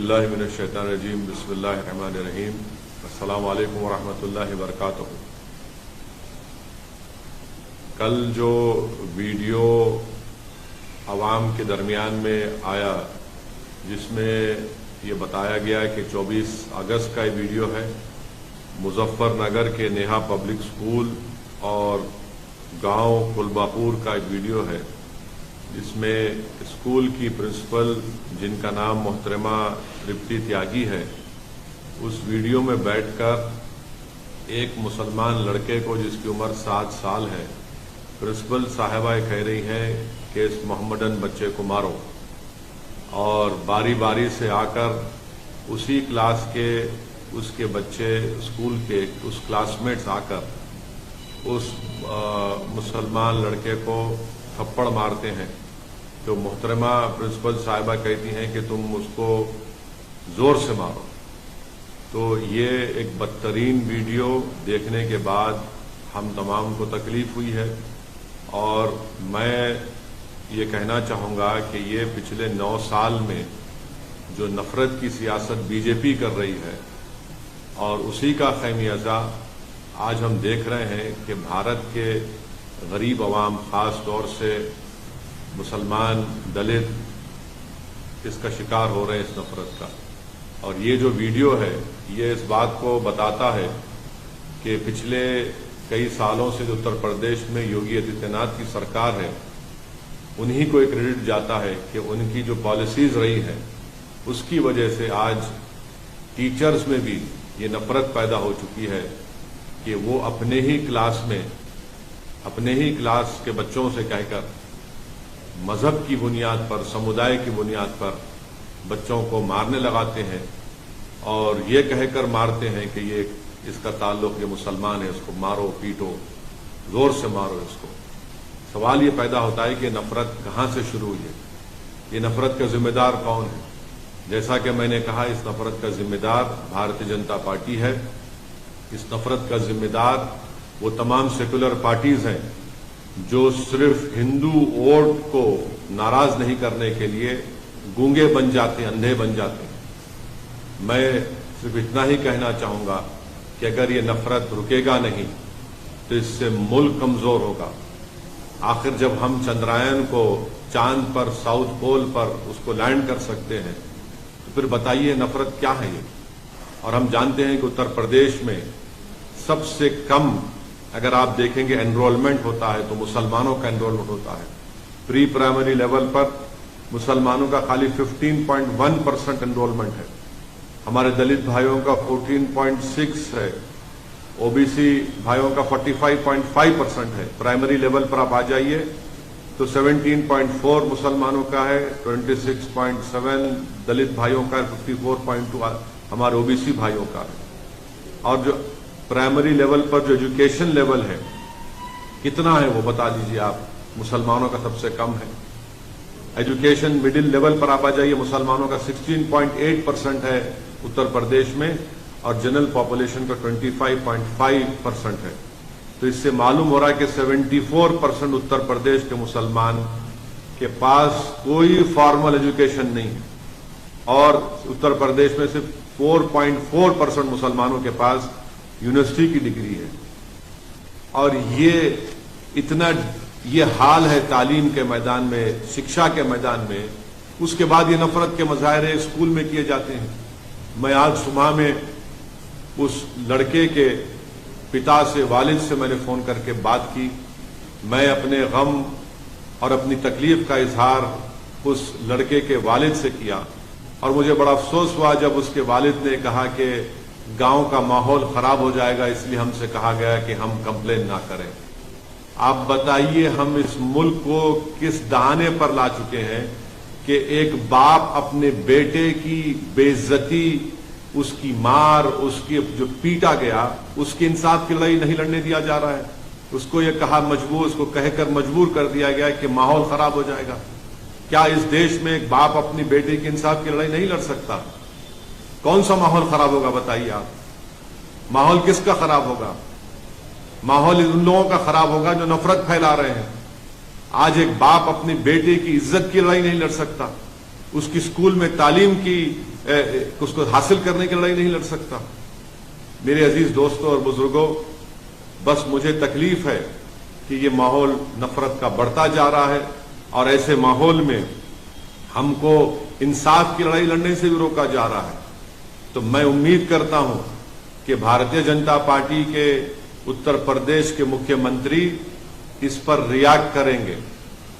باللہ من الشیطان الرجیم بسم اللہ الرحمن الرحیم السلام علیکم ورحمۃ اللہ وبرکاتہ۔ کل جو ویڈیو عوام کے درمیان میں آیا جس میں یہ بتایا گیا کہ 24 اگست کا یہ ویڈیو ہے، مظفر نگر کے نیہا پبلک اسکول اور گاؤں کلباپور کا ایک ویڈیو ہے جس میں اسکول کی پرنسپل جن کا نام محترمہ ترپتی تیاگی ہے، اس ویڈیو میں بیٹھ کر ایک مسلمان لڑکے کو جس کی عمر 7 سال ہے، پرنسپل صاحبہ کہہ رہی ہیں کہ اس محمدن بچے کو مارو، اور باری باری سے آ کر اسی کلاس کے اس کے بچے اسکول کے اس کلاس میٹس آ کر اس مسلمان لڑکے کو تھپڑ مارتے ہیں۔ تو محترمہ پرنسپل صاحبہ کہتی ہیں کہ تم اس کو زور سے مارو۔ تو یہ ایک بدترین ویڈیو دیکھنے کے بعد ہم تمام کو تکلیف ہوئی ہے، اور میں یہ کہنا چاہوں گا کہ یہ پچھلے 9 سال میں جو نفرت کی سیاست بی جے پی کر رہی ہے، اور اسی کا خمیازہ آج ہم دیکھ رہے ہیں کہ بھارت کے غریب عوام، خاص طور سے مسلمان، دلت اس کا شکار ہو رہے ہیں، اس نفرت کا۔ اور یہ جو ویڈیو ہے یہ اس بات کو بتاتا ہے کہ پچھلے کئی سالوں سے جو اتر پردیش میں یوگی آدتیہ ناتھ کی سرکار ہے، انہی کو ایک کریڈٹ جاتا ہے کہ ان کی جو پالیسیز رہی ہیں اس کی وجہ سے آج ٹیچرز میں بھی یہ نفرت پیدا ہو چکی ہے کہ وہ اپنے ہی کلاس کے بچوں سے کہہ کر مذہب کی بنیاد پر، سمودائے کی بنیاد پر بچوں کو مارنے لگاتے ہیں، اور یہ کہہ کر مارتے ہیں کہ یہ اس کا تعلق یہ مسلمان ہے، اس کو مارو پیٹو، زور سے مارو اس کو۔ سوال یہ پیدا ہوتا ہے کہ نفرت کہاں سے شروع ہوئی ہے، یہ نفرت کا ذمہ دار کون ہے؟ جیسا کہ میں نے کہا، اس نفرت کا ذمہ دار بھارتیہ جنتا پارٹی ہے۔ اس نفرت کا ذمہ دار وہ تمام سیکولر پارٹیز ہیں جو صرف ہندو ووٹ کو ناراض نہیں کرنے کے لیے گونگے بن جاتے ہیں، اندھے بن جاتے ہیں۔ میں صرف اتنا ہی کہنا چاہوں گا کہ اگر یہ نفرت رکے گا نہیں تو اس سے ملک کمزور ہوگا۔ آخر جب ہم چندرایان کو چاند پر، ساؤتھ پول پر اس کو لینڈ کر سکتے ہیں تو پھر بتائیے نفرت کیا ہے یہ؟ اور ہم جانتے ہیں کہ اتر پردیش میں سب سے کم اگر آپ دیکھیں گے انرولمنٹ ہوتا ہے تو مسلمانوں کا انرولمنٹ ہوتا ہے۔ پری پرائمری لیول پر مسلمانوں کا خالی 15.1% انرولمنٹ ہے، ہمارے دلت بھائیوں کا 14.6 ہے، او بی سی بھائیوں کا 45.5% ہے۔ پرائمری لیول پر آپ آ جائیے تو 17.4 مسلمانوں کا ہے، 26.7 دلت بھائیوں کا ہے، 54.2 ہمارے او بی سی بھائیوں کا ہے۔ اور جو پرائمری لیول پر جو ایجوکیشن لیول ہے کتنا ہے وہ بتا دیجیے آپ؟ مسلمانوں کا سب سے کم ہے۔ ایجوکیشن مڈل لیول پر آپ آ جائیے، مسلمانوں کا 16.8% ہے اتر پردیش میں، اور جنرل پاپولیشن کا 25.5% ہے۔ تو اس سے معلوم ہو رہا ہے کہ 74% اتر پردیش کے مسلمان کے پاس کوئی فارمل ایجوکیشن نہیں ہے، اور اتر پردیش میں صرف 4.4% مسلمانوں کے پاس یونیورسٹی کی ڈگری ہے۔ اور یہ حال ہے تعلیم کے میدان میں، شکشا کے میدان میں۔ اس کے بعد یہ نفرت کے مظاہرے اسکول میں کیے جاتے ہیں۔ میں آج صبح میں اس لڑکے کے پتا سے، والد سے میں نے فون کر کے بات کی۔ میں اپنے غم اور اپنی تکلیف کا اظہار اس لڑکے کے والد سے کیا، اور مجھے بڑا افسوس ہوا جب اس کے والد نے کہا کہ گاؤں کا ماحول خراب ہو جائے گا، اس لیے ہم سے کہا گیا کہ ہم کمپلین نہ کریں۔ آپ بتائیے ہم اس ملک کو کس دہانے پر لا چکے ہیں کہ ایک باپ اپنے بیٹے کی بے عزتی، اس کی مار، اس کی جو پیٹا گیا، اس کی انصاف کی لڑائی نہیں لڑنے دیا جا رہا ہے۔ اس کو یہ اس کو کہہ کر مجبور کر دیا گیا کہ ماحول خراب ہو جائے گا۔ کیا اس دیش میں ایک باپ اپنی بیٹے کی انصاف کی لڑائی نہیں لڑ سکتا؟ کون سا ماحول خراب ہوگا بتائیے آپ؟ ماحول کس کا خراب ہوگا؟ ماحول ان لوگوں کا خراب ہوگا جو نفرت پھیلا رہے ہیں۔ آج ایک باپ اپنی بیٹے کی عزت کی لڑائی نہیں لڑ سکتا، اس کی اسکول میں تعلیم کی اس کو حاصل کرنے کی لڑائی نہیں لڑ سکتا؟ میرے عزیز دوستوں اور بزرگوں، بس مجھے تکلیف ہے کہ یہ ماحول نفرت کا بڑھتا جا رہا ہے، اور ایسے ماحول میں ہم کو انصاف کی لڑائی لڑنے سے بھی روکا جا رہا ہے۔ تو میں امید کرتا ہوں کہ بھارتیہ جنتا پارٹی کے اتر پردیش کے مکھیہ منتری اس پر ریاکٹ کریں گے،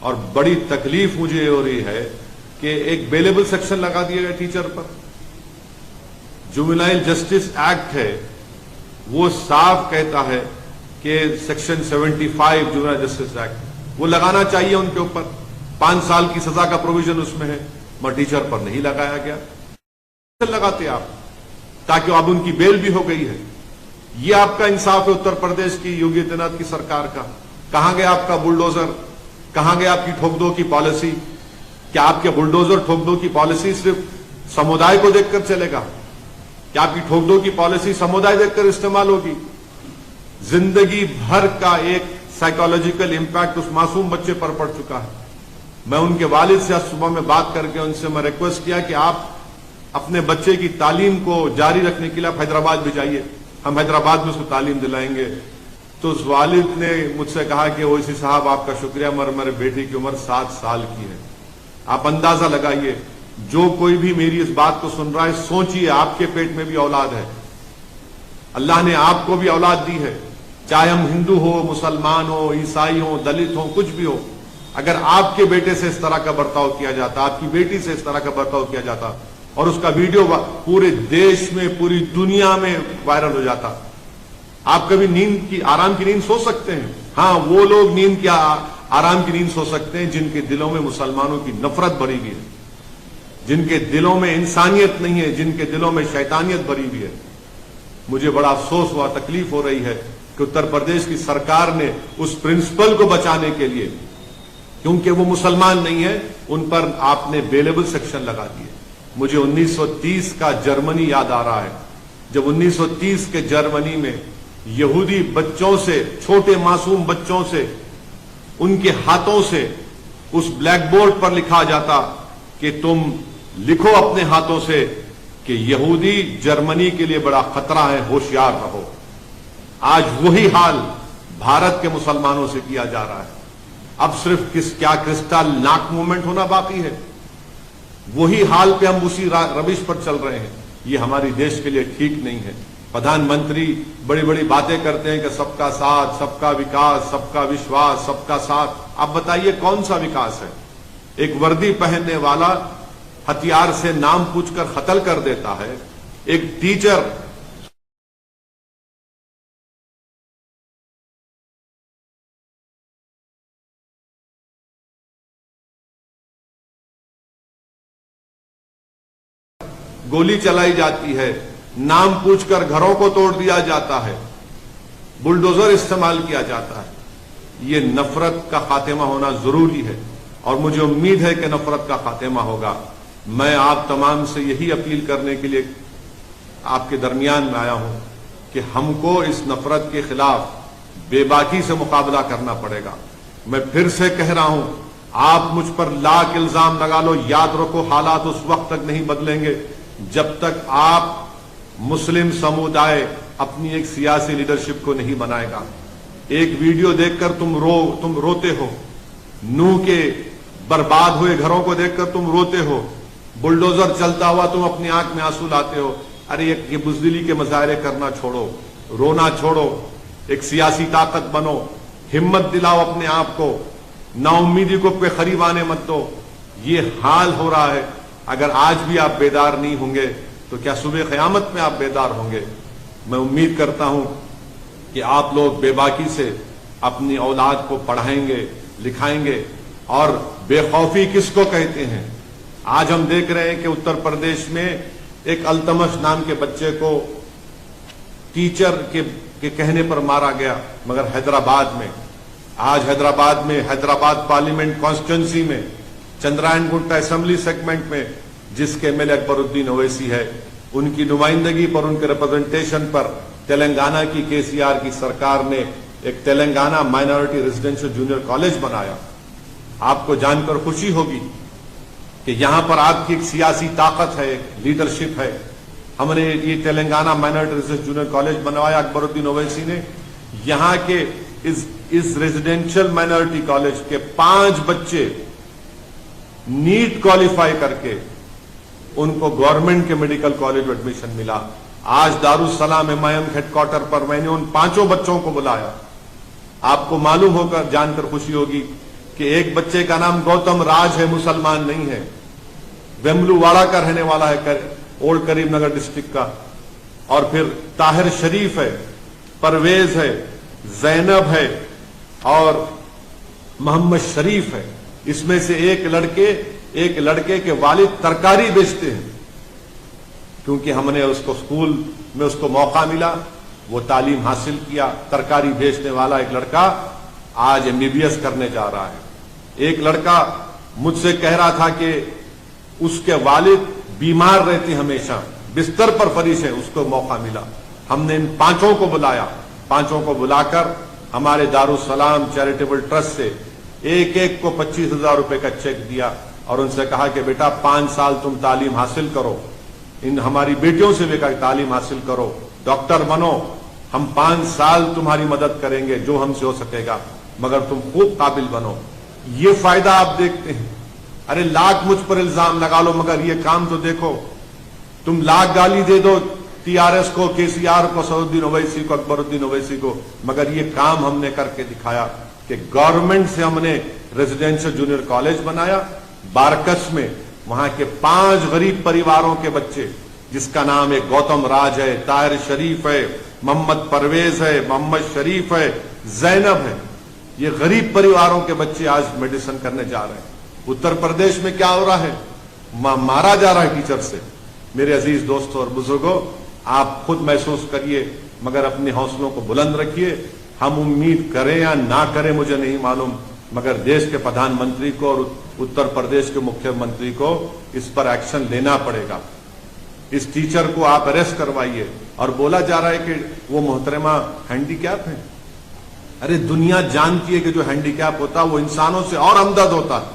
اور بڑی تکلیف مجھے یہ ہو رہی ہے کہ ایک بیلیبل سیکشن لگا دیا گیا ٹیچر پر۔ جوینائل جسٹس ایکٹ ہے، وہ صاف کہتا ہے کہ سیکشن 75 جوینائل جسٹس ایکٹ وہ لگانا چاہیے ان کے اوپر، 5 سال کی سزا کا پروویژن اس میں ہے، مگر ٹیچر پر نہیں لگایا گیا۔ لگاتے آپ تاکہ اب ان کی بیل بھی ہو گئی ہے۔ یہ آپ کا انصاف ہے اتر پردیش کی یوگی آدتیہ ناتھ کی سرکار کا؟ کہاں گیا آپ کا بلڈوزر؟ کہاں گیا آپ کی ٹھوک دو کی پالیسی؟ کیا آپ کے بلڈوزر ٹھوک دو کی پالیسی صرف سمودائے کو دیکھ کر چلے گا؟ کیا آپ کی ٹھوک دو کی پالیسی سمودائے دیکھ کر استعمال ہوگی؟ زندگی بھر کا ایک سائیکالوجیکل امپیکٹ اس معصوم بچے پر پڑ چکا ہے۔ میں ان کے والد سے آج صبح میں بات کر کے ان سے میں ریکویسٹ کیا کہ آپ اپنے بچے کی تعلیم کو جاری رکھنے کے لیے آپ حیدرآباد بھی جائیے، ہم حیدرآباد میں اس کو تعلیم دلائیں گے۔ تو اس والد نے مجھ سے کہا کہ اویسی صاحب آپ کا شکریہ، مگر میرے بیٹی کی عمر 7 سال کی ہے۔ آپ اندازہ لگائیے، جو کوئی بھی میری اس بات کو سن رہا ہے، سوچئے آپ کے پیٹ میں بھی اولاد ہے، اللہ نے آپ کو بھی اولاد دی ہے، چاہے ہم ہندو ہو، مسلمان ہو، عیسائی ہو، دلت ہو، کچھ بھی ہو۔ اگر آپ کے بیٹے سے اس طرح کا برتاؤ کیا جاتا، آپ کی بیٹی سے اس طرح کا برتاؤ کیا جاتا، اور اس کا ویڈیو پورے دیش میں، پوری دنیا میں وائرل ہو جاتا، آپ کبھی نیند کی، آرام کی نیند سو سکتے ہیں؟ ہاں، وہ لوگ نیند کی، آرام کی نیند سو سکتے ہیں جن کے دلوں میں مسلمانوں کی نفرت بھری ہوئی ہے، جن کے دلوں میں انسانیت نہیں ہے، جن کے دلوں میں شیطانیت بھری ہوئی ہے۔ مجھے بڑا افسوس ہوا، تکلیف ہو رہی ہے کہ اتر پردیش کی سرکار نے اس پرنسپل کو بچانے کے لیے، کیونکہ وہ مسلمان نہیں ہے، ان پر آپ نے بیلیبل سیکشن لگا دیے۔ مجھے 1930 کا جرمنی یاد آ رہا ہے، جب 1930 کے جرمنی میں یہودی بچوں سے، چھوٹے معصوم بچوں سے، ان کے ہاتھوں سے اس بلیک بورڈ پر لکھا جاتا کہ تم لکھو اپنے ہاتھوں سے کہ یہودی جرمنی کے لیے بڑا خطرہ ہے، ہوشیار رہو۔ آج وہی حال بھارت کے مسلمانوں سے کیا جا رہا ہے۔ اب صرف کیا کرسٹل ناک موومنٹ ہونا باقی ہے؟ وہی حال پہ ہم اسی روش پر چل رہے ہیں۔ یہ ہماری دیش کے لیے ٹھیک نہیں ہے۔ پردھان منتری بڑی بڑی باتیں کرتے ہیں کہ سب کا ساتھ، سب کا وکاس، سب کا وشواس، سب کا ساتھ۔ آپ بتائیے کون سا وکاس ہے؟ ایک وردی پہننے والا ہتھیار سے نام پوچھ کر قتل کر دیتا ہے، ایک ٹیچر گولی چلائی جاتی ہے، نام پوچھ کر گھروں کو توڑ دیا جاتا ہے، بلڈوزر استعمال کیا جاتا ہے۔ یہ نفرت کا خاتمہ ہونا ضروری ہے، اور مجھے امید ہے کہ نفرت کا خاتمہ ہوگا۔ میں آپ تمام سے یہی اپیل کرنے کے لیے آپ کے درمیان میں آیا ہوں کہ ہم کو اس نفرت کے خلاف بے باکی سے مقابلہ کرنا پڑے گا۔ میں پھر سے کہہ رہا ہوں، آپ مجھ پر لاکھ الزام لگا لو، یاد رکھو حالات اس وقت تک نہیں بدلیں گے جب تک آپ مسلم سمودائے اپنی ایک سیاسی لیڈرشپ کو نہیں بنائے گا۔ ایک ویڈیو دیکھ کر تم روتے ہو، نوح کے برباد ہوئے گھروں کو دیکھ کر تم روتے ہو، بلڈوزر چلتا ہوا تم اپنی آنکھ میں آنسو لاتے ہو۔ ارے یہ بزدلی کے مظاہرے کرنا چھوڑو، رونا چھوڑو، ایک سیاسی طاقت بنو، ہمت دلاؤ اپنے آپ کو، نا امیدی کو پہ خریب آنے مت دو۔ یہ حال ہو رہا ہے، اگر آج بھی آپ بیدار نہیں ہوں گے تو کیا صبح قیامت میں آپ بیدار ہوں گے؟ میں امید کرتا ہوں کہ آپ لوگ بے باکی سے اپنی اولاد کو پڑھائیں گے، لکھائیں گے۔ اور بے خوفی کس کو کہتے ہیں؟ آج ہم دیکھ رہے ہیں کہ اتر پردیش میں ایک التمش نام کے بچے کو ٹیچر کے کہنے پر مارا گیا، مگر حیدرآباد میں، آج حیدرآباد پارلیمنٹ کانسٹیچوئنسی میں، چندرائن گٹا اسمبلی سیگمنٹ میں، جس کے ایم ایل اے اکبر الدین اویسی ہے، ان کی نمائندگی پر، ان کے ریپرزنٹیشن پر تلنگانہ کی KCR کی سرکار نے ایک Telangana minority residential junior college بنایا۔ آپ کو جان کر خوشی ہوگی کہ یہاں پر آپ کی ایک سیاسی طاقت ہے، ایک لیڈرشپ ہے. ہم نے یہ Telangana minority research junior college بنوایا اکبر الدین اویسی نے. یہاں کے اس ریزیڈینشل مائنرٹی کالج کے 5 بچے نیٹ کوالیفائی کر کے ان کو گورنمنٹ کے میڈیکل کالج میں ایڈمیشن ملا. آج دارالسلام MIM ہیڈ کوارٹر پر میں نے ان 5 بچوں کو بلایا. آپ کو معلوم ہو کر جان کر خوشی ہوگی کہ ایک بچے کا نام گوتم راج ہے، مسلمان نہیں ہے، ویملو واڑہ کا رہنے والا ہے، اولڈ کریم نگر ڈسٹرکٹ کا. اور پھر طاہر شریف ہے، پرویز ہے، زینب ہے اور محمد شریف ہے. اس میں سے ایک لڑکے کے والد ترکاری بیچتے ہیں. کیونکہ ہم نے اس کو اسکول میں اس کو موقع ملا، وہ تعلیم حاصل کیا. ترکاری بیچنے والا ایک لڑکا آج MBBS کرنے جا رہا ہے. ایک لڑکا مجھ سے کہہ رہا تھا کہ اس کے والد بیمار رہتے ہمیشہ، بستر پر فریش ہیں، اس کو موقع ملا. ہم نے ان 5 کو بلایا. 5 کو بلا کر ہمارے دارالسلام چیریٹیبل ٹرسٹ سے ایک کو 25,000 روپے کا چیک دیا اور ان سے کہا کہ بیٹا 5 سال تم تعلیم حاصل کرو، ان ہماری بیٹیوں سے بھی کہا تعلیم حاصل کرو، ڈاکٹر بنو، ہم 5 سال تمہاری مدد کریں گے جو ہم سے ہو سکے گا، مگر تم خوب قابل بنو. یہ فائدہ آپ دیکھتے ہیں. ارے لاکھ مجھ پر الزام لگا لو مگر یہ کام تو دیکھو. تم لاکھ گالی دے دو TRS کو، KCR کو، سعد الدین اویسی کو، اکبر الدین اویسی کو، مگر یہ کام ہم نے کر کے دکھایا کہ گورنمنٹ سے ہم نے ریزیڈینشل جونیئر کالج بنایا بارکس میں. وہاں کے 5 غریب پریواروں کے بچے جس کا نام ہے گوتم راج ہے، طاہر شریف ہے، محمد پرویز ہے، محمد شریف ہے، زینب ہے. یہ غریب پریواروں کے بچے آج میڈیسن کرنے جا رہے ہیں. اتر پردیش میں کیا ہو رہا ہے؟ مارا جا رہا ہے ٹیچر سے. میرے عزیز دوستوں اور بزرگوں، آپ خود محسوس کریے مگر اپنے حوصلوں کو بلند رکھیے. ہم امید کریں یا نہ کریں مجھے نہیں معلوم، مگر دیش کے پردھان منتری کو اور اتر پردیش کے مکھیہ منتری کو اس پر ایکشن لینا پڑے گا. اس ٹیچر کو آپ اریسٹ کروائیے. اور بولا جا رہا ہے کہ وہ محترمہ ہینڈی کیپ ہیں. ارے دنیا جانتی ہے کہ جو ہینڈی کیپ ہوتا ہے وہ انسانوں سے اور ہمدرد ہوتا ہے.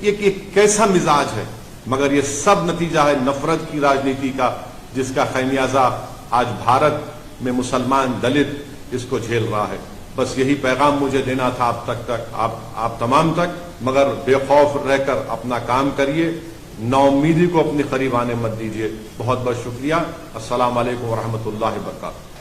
یہ کیسا مزاج ہے؟ مگر یہ سب نتیجہ ہے نفرت کی راجنیتی کا، جس کا خمیازہ آج بھارت میں مسلمان دلت اس کو جھیل رہا ہے. بس یہی پیغام مجھے دینا تھا آپ تمام تک. مگر بے خوف رہ کر اپنا کام کریے، نا امیدی کو اپنی قریب آنے مت دیجیے. بہت بہت شکریہ. السلام علیکم ورحمۃ اللہ وبرکاتہ.